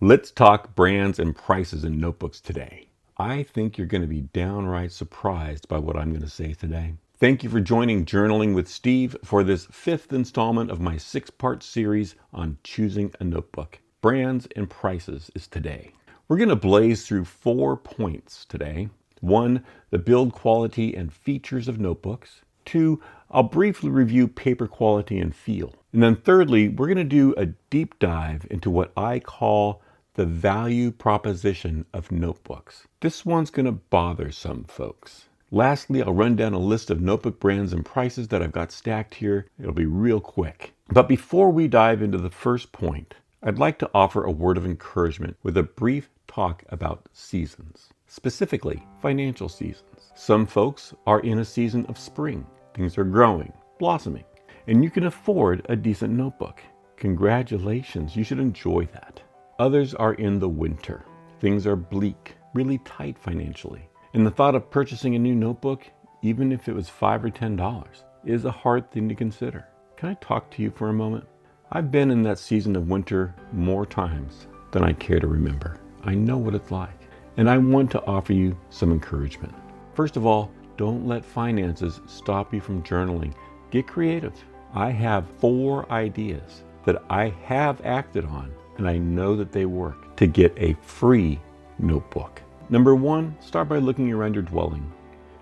Let's talk brands and prices in notebooks today. I think you're going to be downright surprised by what I'm going to say today. Thank you for joining Journaling with Steve for this fifth installment of my six-part series on choosing a notebook. Brands and prices is today. We're going to blaze through 4 points today. 1, the build quality and features of notebooks. 2, I'll briefly review paper quality and feel. And then thirdly, we're going to do a deep dive into what I call the value proposition of notebooks. This one's going to bother some folks. Lastly, I'll run down a list of notebook brands and prices that I've got stacked here. It'll be real quick. But before we dive into the first point, I'd like to offer a word of encouragement with a brief talk about seasons, specifically financial seasons. Some folks are in a season of spring. Things are growing, blossoming, and you can afford a decent notebook. Congratulations, you should enjoy that. Others are in the winter. Things are bleak, really tight financially. And the thought of purchasing a new notebook, even if it was $5 or $10, is a hard thing to consider. Can I talk to you for a moment? I've been in that season of winter more times than I care to remember. I know what it's like. And I want to offer you some encouragement. First of all, don't let finances stop you from journaling. Get creative. I have 4 ideas that I have acted on, and I know that they work, to get a free notebook. Number 1, start by looking around your dwelling.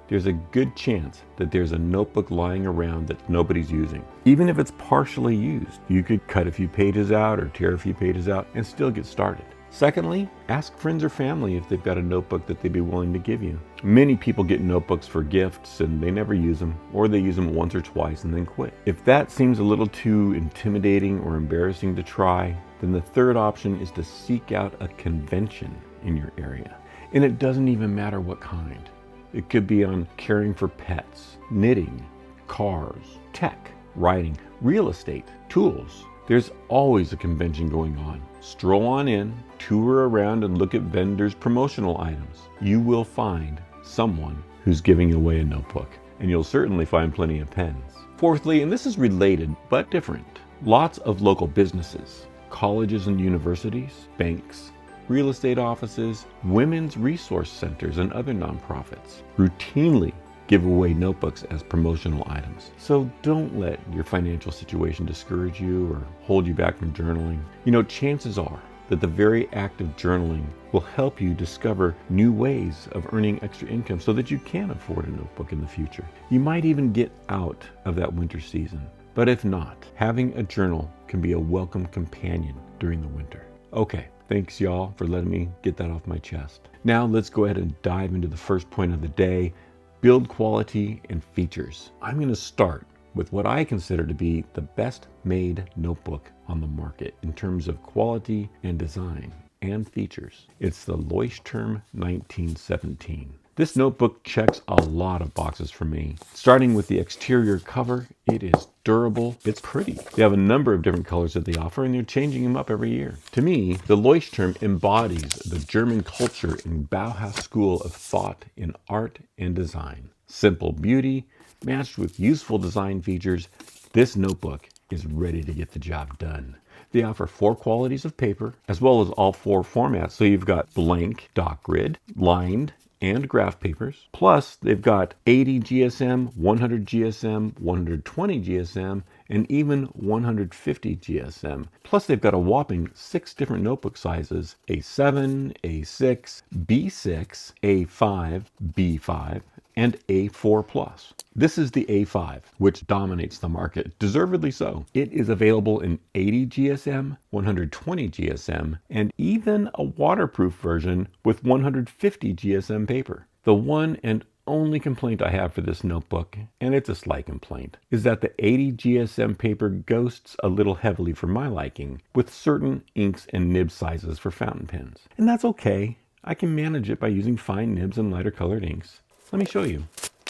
There's a good chance that there's a notebook lying around that nobody's using. Even if it's partially used, you could cut a few pages out or tear a few pages out and still get started. Secondly, ask friends or family if they've got a notebook that they'd be willing to give you. Many people get notebooks for gifts and they never use them, or they use them once or twice and then quit. If that seems a little too intimidating or embarrassing to try, then the third option is to seek out a convention in your area. And it doesn't even matter what kind. It could be on caring for pets, knitting, cars, tech, writing, real estate, tools. There's always a convention going on. Stroll on in, tour around, and look at vendors' promotional items. You will find someone who's giving away a notebook, and you'll certainly find plenty of pens. Fourthly, and this is related but different, lots of local businesses, colleges and universities, banks, real estate offices, women's resource centers, and other nonprofits routinely give away notebooks as promotional items. So don't let your financial situation discourage you or hold you back from journaling. You know, chances are that the very act of journaling will help you discover new ways of earning extra income so that you can afford a notebook in the future. You might even get out of that winter season. But if not, having a journal can be a welcome companion during the winter. Okay, thanks y'all for letting me get that off my chest. Now let's go ahead and dive into the first point of the day, build quality and features. I'm going to start with what I consider to be the best made notebook on the market in terms of quality and design and features. It's the Leuchtturm 1917. This notebook checks a lot of boxes for me. Starting with the exterior cover, it is durable, it's pretty. They have a number of different colors that they offer and they're changing them up every year. To me, the Leuchtturm embodies the German culture and Bauhaus school of thought in art and design. Simple beauty, matched with useful design features, this notebook is ready to get the job done. They offer 4 qualities of paper, as well as all 4 formats. So you've got blank, dock grid, lined, and graph papers. Plus, they've got 80 GSM, 100 GSM, 120 GSM, and even 150 GSM. Plus, they've got a whopping 6 different notebook sizes: A7, A6, B6, A5, B5, and A4 Plus. This is the A5, which dominates the market, deservedly so. It is available in 80 GSM, 120 GSM, and even a waterproof version with 150 GSM paper. The one and only complaint I have for this notebook, and it's a slight complaint, is that the 80 GSM paper ghosts a little heavily for my liking with certain inks and nib sizes for fountain pens. And that's okay. I can manage it by using fine nibs and lighter colored inks. Let me show you,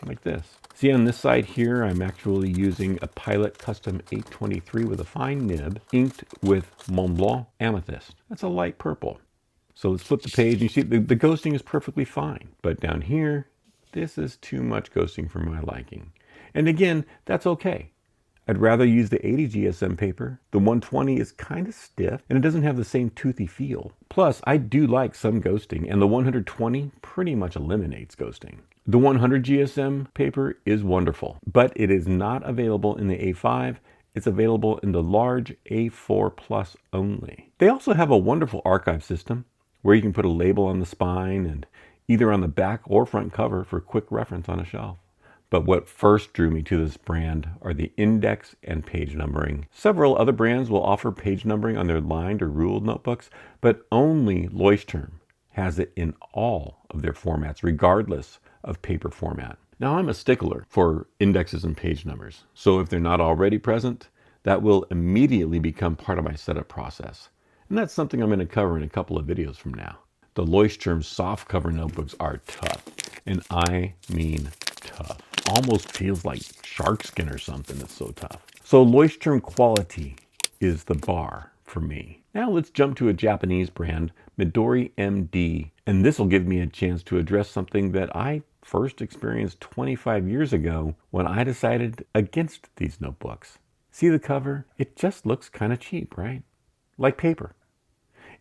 like this. See, on this side here, I'm actually using a Pilot Custom 823 with a fine nib, inked with Mont Blanc Amethyst. That's a light purple. So let's flip the page, and you see the ghosting is perfectly fine. But down here, this is too much ghosting for my liking. And again, that's okay. I'd rather use the 80 GSM paper. The 120 is kind of stiff and it doesn't have the same toothy feel. Plus, I do like some ghosting, and the 120 pretty much eliminates ghosting. The 100 GSM paper is wonderful, but it is not available in the A5. It's available in the large A4 Plus only. They also have a wonderful archive system where you can put a label on the spine and either on the back or front cover for quick reference on a shelf. But what first drew me to this brand are the index and page numbering. Several other brands will offer page numbering on their lined or ruled notebooks, but only Leuchtturm has it in all of their formats, regardless of paper format. Now, I'm a stickler for indexes and page numbers, so if they're not already present, that will immediately become part of my setup process. And that's something I'm going to cover in a couple of videos from now. The Leuchtturm softcover notebooks are tough, and I mean tough. Almost feels like shark skin or something, it's so tough. So Leuchtturm quality is the bar for me. Now let's jump to a Japanese brand, Midori MD, and this will give me a chance to address something that I first experienced 25 years ago when I decided against these notebooks. See the cover? It just looks kind of cheap, right? Like paper.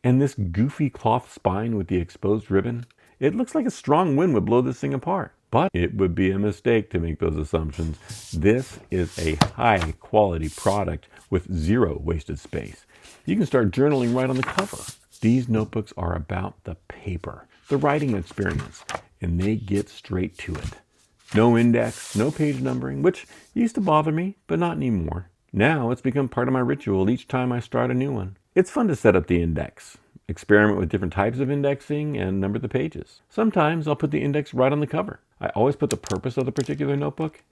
And this goofy cloth spine with the exposed ribbon, it looks like a strong wind would blow this thing apart. But it would be a mistake to make those assumptions. This is a high quality product with zero wasted space. You can start journaling right on the cover. These notebooks are about the paper, the writing experience, and they get straight to it. No index, no page numbering, which used to bother me, but not anymore. Now it's become part of my ritual each time I start a new one. It's fun to set up the index, experiment with different types of indexing, and number the pages. Sometimes I'll put the index right on the cover. I always put the purpose of the particular notebook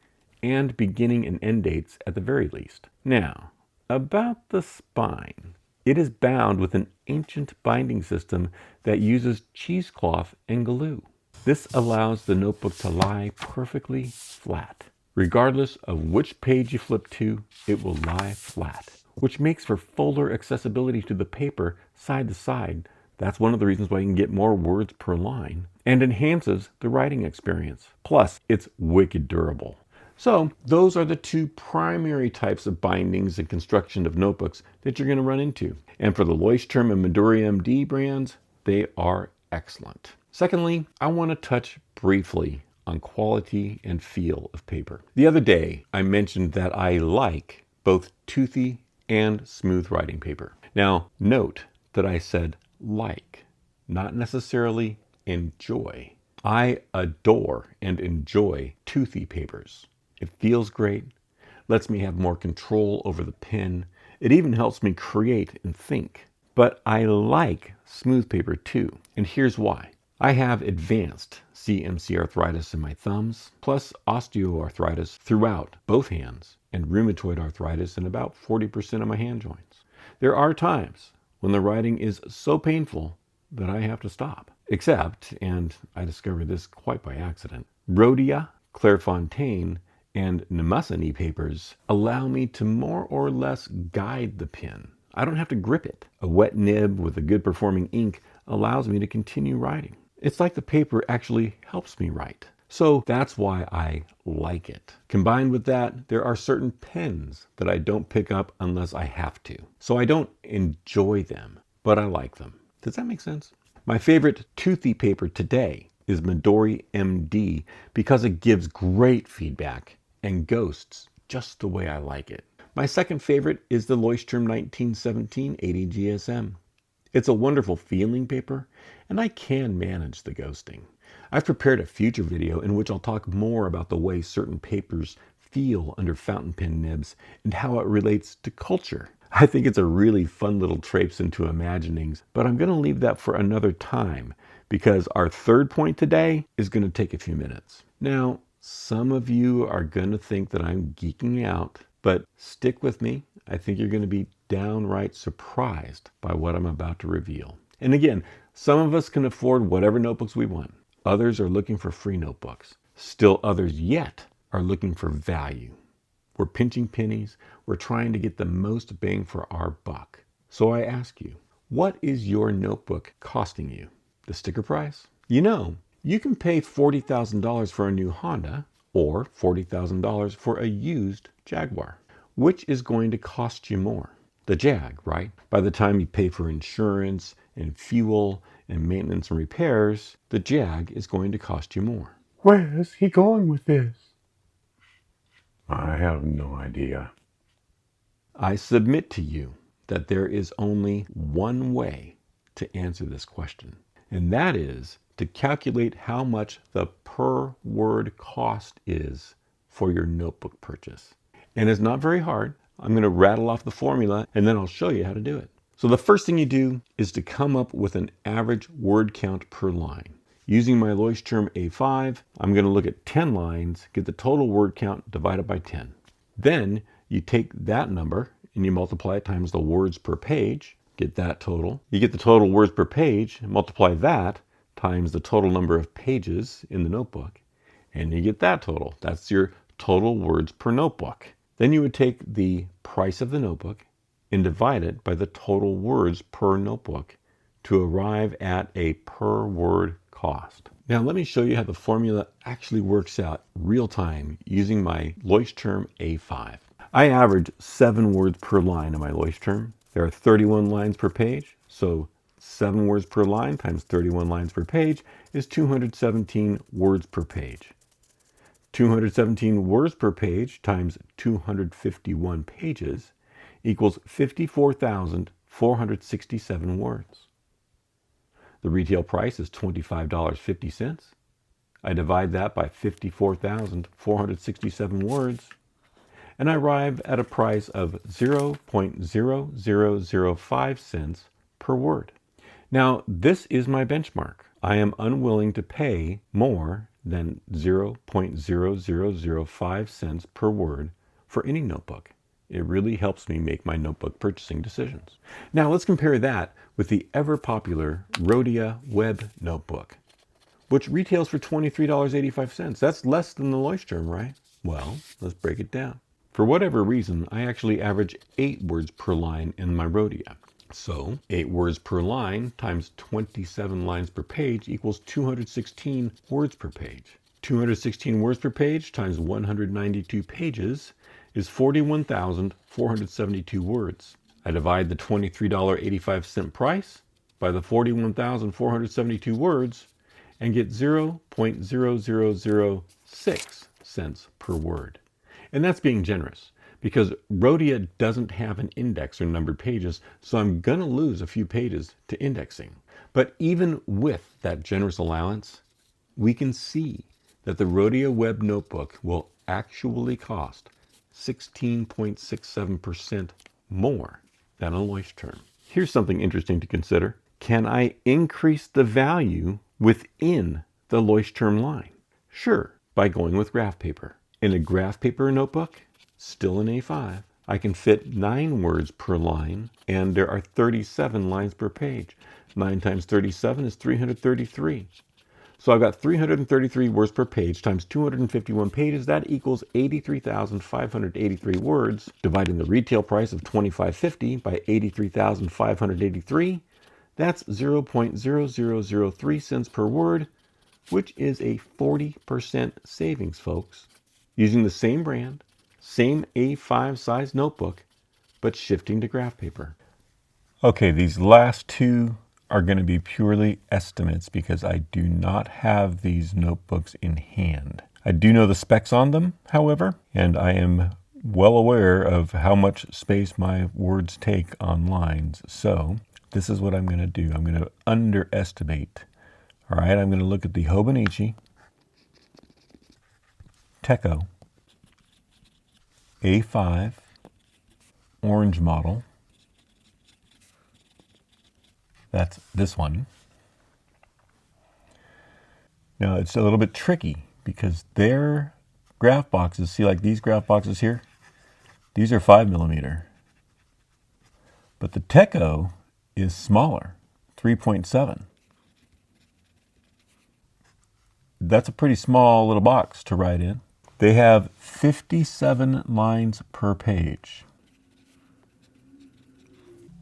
and beginning and end dates at the very least. Now, about the spine. It is bound with an ancient binding system that uses cheesecloth and glue. This allows the notebook to lie perfectly flat. Regardless of which page you flip to, it will lie flat, which makes for fuller accessibility to the paper side to side. That's one of the reasons why you can get more words per line and enhances the writing experience. Plus, it's wicked durable. So those are the two primary types of bindings and construction of notebooks that you're going to run into. And for the Leuchtturm and Midori MD brands, they are excellent. Secondly, I want to touch briefly on quality and feel of paper. The other day, I mentioned that I like both toothy and smooth writing paper. Now, note that I said like, not necessarily enjoy. I adore and enjoy toothy papers. It feels great, lets me have more control over the pen. It even helps me create and think. But I like smooth paper too, and here's why. I have advanced CMC arthritis in my thumbs, plus osteoarthritis throughout both hands, and rheumatoid arthritis in about 40% of my hand joints. There are times when the writing is so painful that I have to stop. Except, and I discovered this quite by accident, Rhodia, Clairefontaine, and Nemassani papers allow me to more or less guide the pen. I don't have to grip it. A wet nib with a good performing ink allows me to continue writing. It's like the paper actually helps me write. So that's why I like it. Combined with that, there are certain pens that I don't pick up unless I have to. So I don't enjoy them, but I like them. Does that make sense? My favorite toothy paper today is Midori MD because it gives great feedback and ghosts just the way I like it. My second favorite is the Leuchtturm 1917 80 GSM. It's a wonderful feeling paper, and I can manage the ghosting. I've prepared a future video in which I'll talk more about the way certain papers feel under fountain pen nibs and how it relates to culture. I think it's a really fun little traipse into imaginings, but I'm going to leave that for another time because our third point today is going to take a few minutes. Now, some of you are going to think that I'm geeking out, but stick with me. I think you're going to be downright surprised by what I'm about to reveal. And again, some of us can afford whatever notebooks we want. Others are looking for free notebooks. Still others yet are looking for value. We're pinching pennies. We're trying to get the most bang for our buck. So I ask you, what is your notebook costing you? The sticker price? You know, you can pay $40,000 for a new Honda or $40,000 for a used Jaguar. which is going to cost you more? The Jag, right? By the time you pay for insurance and fuel and maintenance and repairs, the Jag is going to cost you more. Where's he going with this? I have no idea. I submit to you that there is only one way to answer this question, and that is to calculate how much the per word cost is for your notebook purchase. And it's not very hard. I'm going to rattle off the formula and then I'll show you how to do it. So the first thing you do is to come up with an average word count per line. Using my Leuchtturm A5, I'm going to look at 10 lines, get the total word count divided by 10. Then you take that number and you multiply it times the words per page, get that total. You get the total words per page, and multiply that times the total number of pages in the notebook, and you get that total. That's your total words per notebook. Then you would take the price of the notebook and divide it by the total words per notebook to arrive at a per word cost. Now let me show you how the formula actually works out real time using my Leuchtturm A5. I average 7 words per line in my Leuchtturm. There are 31 lines per page, so 7 words per line times 31 lines per page is 217 words per page. 217 words per page times 251 pages equals 54,467 words. The retail price is $25.50. I divide that by 54,467 words, and I arrive at a price of 0.0005 cents per word. Now, this is my benchmark. I am unwilling to pay more than 0.0005 cents per word for any notebook. It really helps me make my notebook purchasing decisions. Now let's compare that with the ever popular Rhodia Web Notebook, which retails for $23.85. That's less than the Leuchtturm, right? Well, let's break it down. For whatever reason, I actually average 8 words per line in my Rhodia. So 8 words per line times 27 lines per page equals 216 words per page. 216 words per page times 192 pages is 41,472 words. I divide the $23.85 price by the 41,472 words and get 0.0006 cents per word. And that's being generous, because Rhodia doesn't have an index or numbered pages, so I'm going to lose a few pages to indexing. But even with that generous allowance, we can see that the Rhodia Web Notebook will actually cost 16.67% more than a Leuchtturm. Here's something interesting to consider. Can I increase the value within the Leuchtturm line? Sure, by going with graph paper. In a graph paper notebook, still an A5, I can fit 9 words per line, and there are 37 lines per page. 9 times 37 is 333. So I've got 333 words per page times 251 pages. That equals 83,583 words. Dividing the retail price of $25.50 by 83,583, that's 0.0003 cents per word, which is a 40% savings, folks. Using the same brand, same A5 size notebook, but shifting to graph paper. Okay, these last two are going to be purely estimates because I do not have these notebooks in hand. I do know the specs on them, however, and I am well aware of how much space my words take on lines. So this is what I'm going to do. I'm going to underestimate. All right, I'm going to look at the Hobonichi Techo A5 orange model. That's this one. Now it's a little bit tricky because their graph boxes, see like these graph boxes here, these are 5mm. But the Techo is smaller, 3.7. That's a pretty small little box to write in. They have 57 lines per page.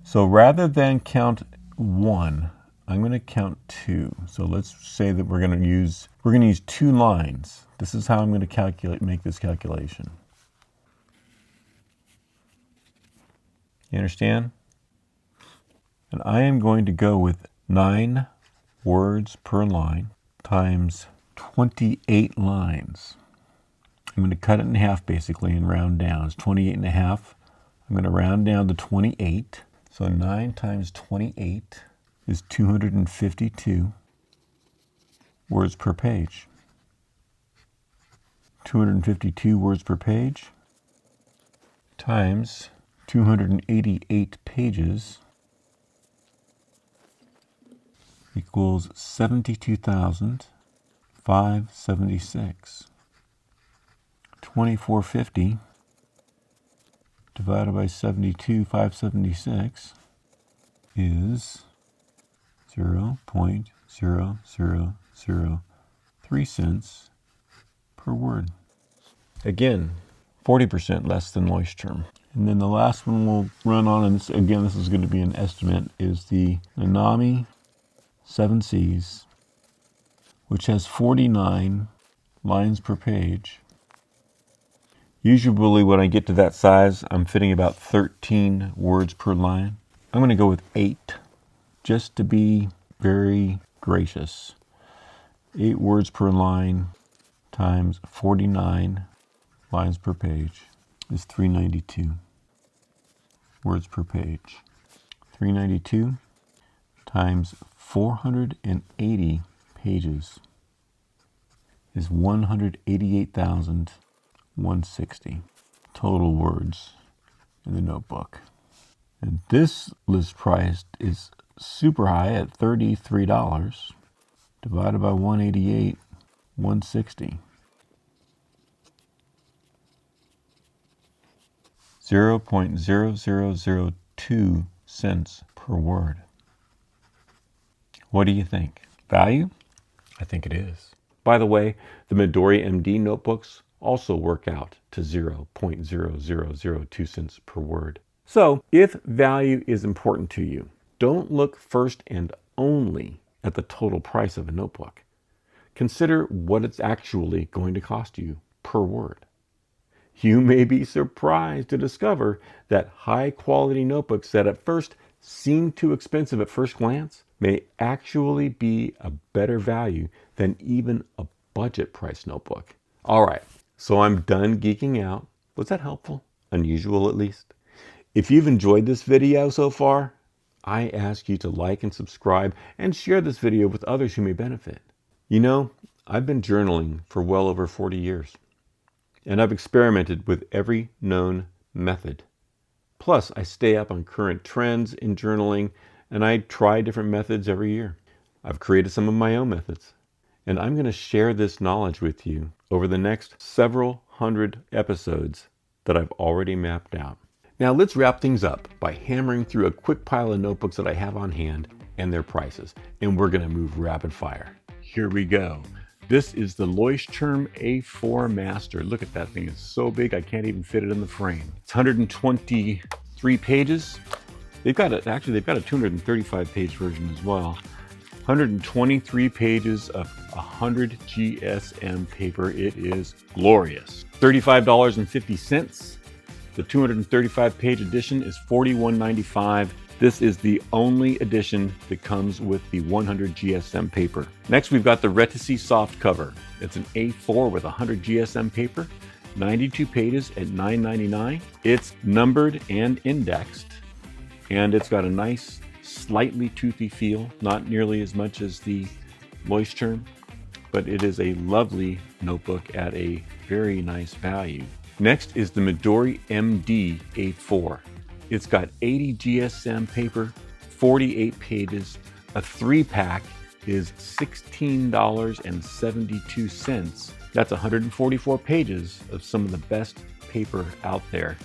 So rather than count 1, I'm going to count 2. So let's say that we're going to use 2 lines. This is how I'm going to make this calculation. You understand? And I am going to go with 9 words per line times 28 lines. I'm going to cut it in half basically and round down. It's 28 and a half. I'm going to round down to 28. So 9 times 28 is 252 words per page. 252 words per page times 288 pages equals 72,576. 2450 divided by 72,576 is 0.0003 cents per word. Again, 40% less than Leuchtturm. And then the last one we'll run on, and again, this is going to be an estimate, is the Nanami 7 Seas, which has 49 lines per page. Usually when I get to that size, I'm fitting about 13 words per line. I'm going to go with 8, just to be very gracious. 8 words per line times 49 lines per page is 392 words per page. 392 times 480 pages is 188,160 total words in the notebook. And this list price is super high at $33 divided by 188, 160. 0.0002 cents per word. What do you think? Value? I think it is. By the way, the Midori MD notebooks also work out to 0.0002 cents per word. So, if value is important to you, don't look first and only at the total price of a notebook. Consider what it's actually going to cost you per word. You may be surprised to discover that high-quality notebooks that at first seem too expensive at first glance may actually be a better value than even a budget price notebook. All right, so I'm done geeking out. Was that helpful? Unusual, at least? If you've enjoyed this video so far, I ask you to like and subscribe and share this video with others who may benefit. You know, I've been journaling for well over 40 years. And I've experimented with every known method. Plus, I stay up on current trends in journaling, and I try different methods every year. I've created some of my own methods, and I'm going to share this knowledge with you over the next several hundred episodes that I've already mapped out. Now let's wrap things up by hammering through a quick pile of notebooks that I have on hand and their prices, and we're going to move rapid fire. Here we go. This is the Leuchtturm A4 Master. Look at that thing. It's so big I can't even fit it in the frame. It's 123 pages. They've got a 235 page version as well. 123 pages of 100 GSM paper. It is glorious. $35.50. The 235 page edition is $41.95. This is the only edition that comes with the 100 GSM paper. Next, we've got the Retisci soft cover. It's an A4 with 100 GSM paper, 92 pages at $9.99. It's numbered and indexed, and it's got a nice, slightly toothy feel, not nearly as much as the Leuchtturm, but it is a lovely notebook at a very nice value. Next is the Midori MD A4. It's got 80 GSM paper, 48 pages. A 3-pack is $16.72. That's 144 pages of some of the best paper out there.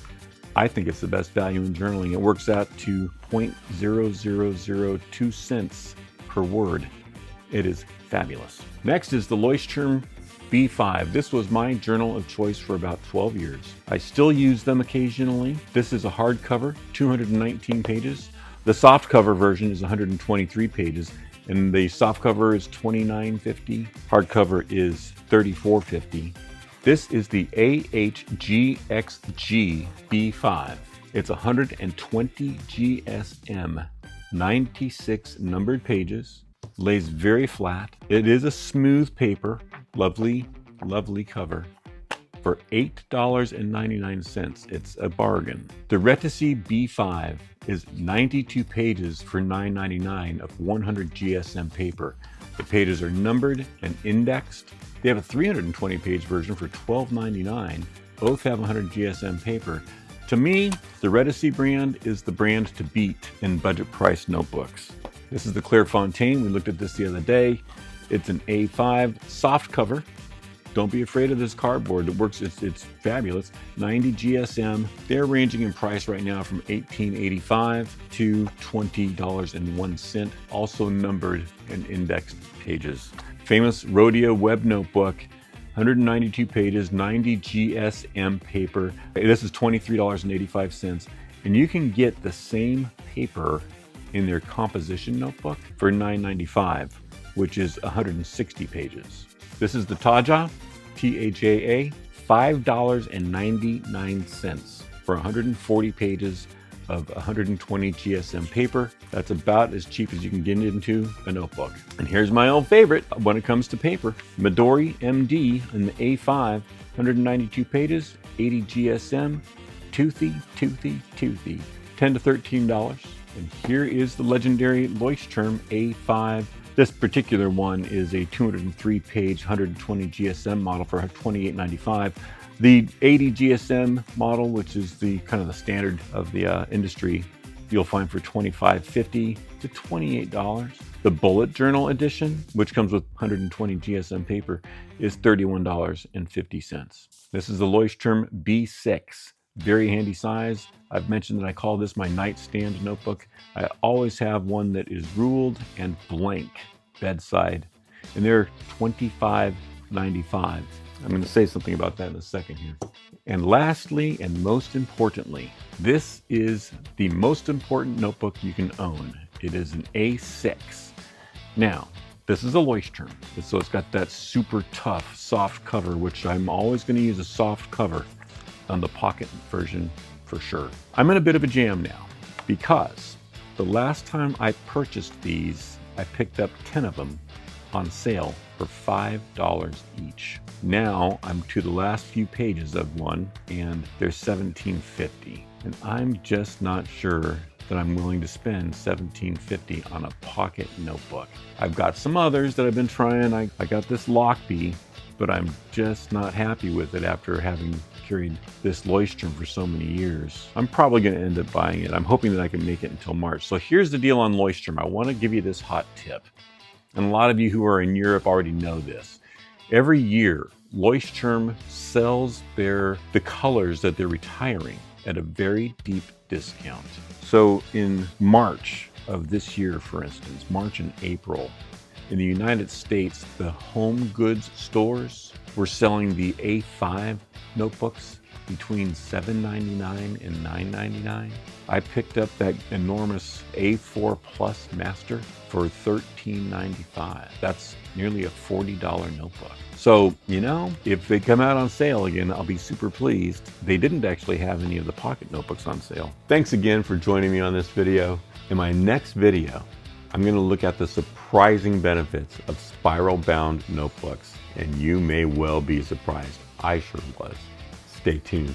I think it's the best value in journaling. It works out to 0.0002 cents per word. It is fabulous. Next is the Leuchtturm B5. This was my journal of choice for about 12 years. I still use them occasionally. This is a hardcover, 219 pages. The softcover version is 123 pages, and the softcover is $29.50. Hardcover is $34.50. This is the AHGXG B5. It's 120 GSM, 96 numbered pages, lays very flat. It is a smooth paper, lovely, lovely cover. For $8.99, it's a bargain. The Retisea B5 is 92 pages for $9.99 of 100 GSM paper. The pages are numbered and indexed. They have a 320-page version for $12.99. Both have 100 GSM paper. To me, the Retisea brand is the brand to beat in budget price notebooks. This is the Clairefontaine. We looked at this the other day. It's an A5 soft cover. Don't be afraid of this cardboard. It works, it's fabulous. 90 GSM. They're ranging in price right now from $18.85 to $20.01. Also numbered and indexed pages. Famous Rhodia web notebook, 192 pages, 90 GSM paper. This is $23.85. And you can get the same paper in their composition notebook for $9.95, which is 160 pages. This is the Taja, T-A-J-A, $5.99 for 140 pages of 120 GSM paper. That's about as cheap as you can get into a notebook. And here's my own favorite when it comes to paper. Midori MD in the A5, 192 pages, 80 GSM, toothy, 10 to $13. And here is the legendary Leuchtturm A5. This particular one is a 203-page, 120 GSM model for $28.95. The 80 GSM model, which is the kind of the standard of the industry, you'll find for $25.50 to $28. The Bullet Journal edition, which comes with 120 GSM paper, is $31.50. This is the Leuchtturm B6. Very handy size. I've mentioned that I call this my nightstand notebook. I always have one that is ruled and blank bedside, and they're $25.95. I'm going to say something about that in a second here. And lastly, and most importantly, this is the most important notebook you can own. It is an A6. Now, this is a Leuchtturm, so it's got that super tough, soft cover, which I'm always going to use a soft cover on the pocket version for sure. I'm in a bit of a jam now because the last time I purchased these, I picked up 10 of them on sale for $5 each. Now I'm to the last few pages of one and they're $17.50. And I'm just not sure that I'm willing to spend $17.50 on a pocket notebook. I've got some others that I've been trying. I got this Lockbee, but I'm just not happy with it after having carried this Leuchtturm for so many years. I'm probably going to end up buying it. I'm hoping that I can make it until March. So here's the deal on Leuchtturm. I want to give you this hot tip. And a lot of you who are in Europe already know this. Every year, Leuchtturm sells the colors that they're retiring at a very deep discount. So in March of this year, for instance, March and April, in the United States, the home goods stores were selling the A5 notebooks between $7.99 and $9.99. I picked up that enormous A4 Plus Master for $13.95. That's nearly a $40 notebook. So, you know, if they come out on sale again, I'll be super pleased. They didn't actually have any of the pocket notebooks on sale. Thanks again for joining me on this video. In my next video, I'm going to look at the surprising benefits of spiral-bound notebooks, and you may well be surprised. I sure was. Stay tuned.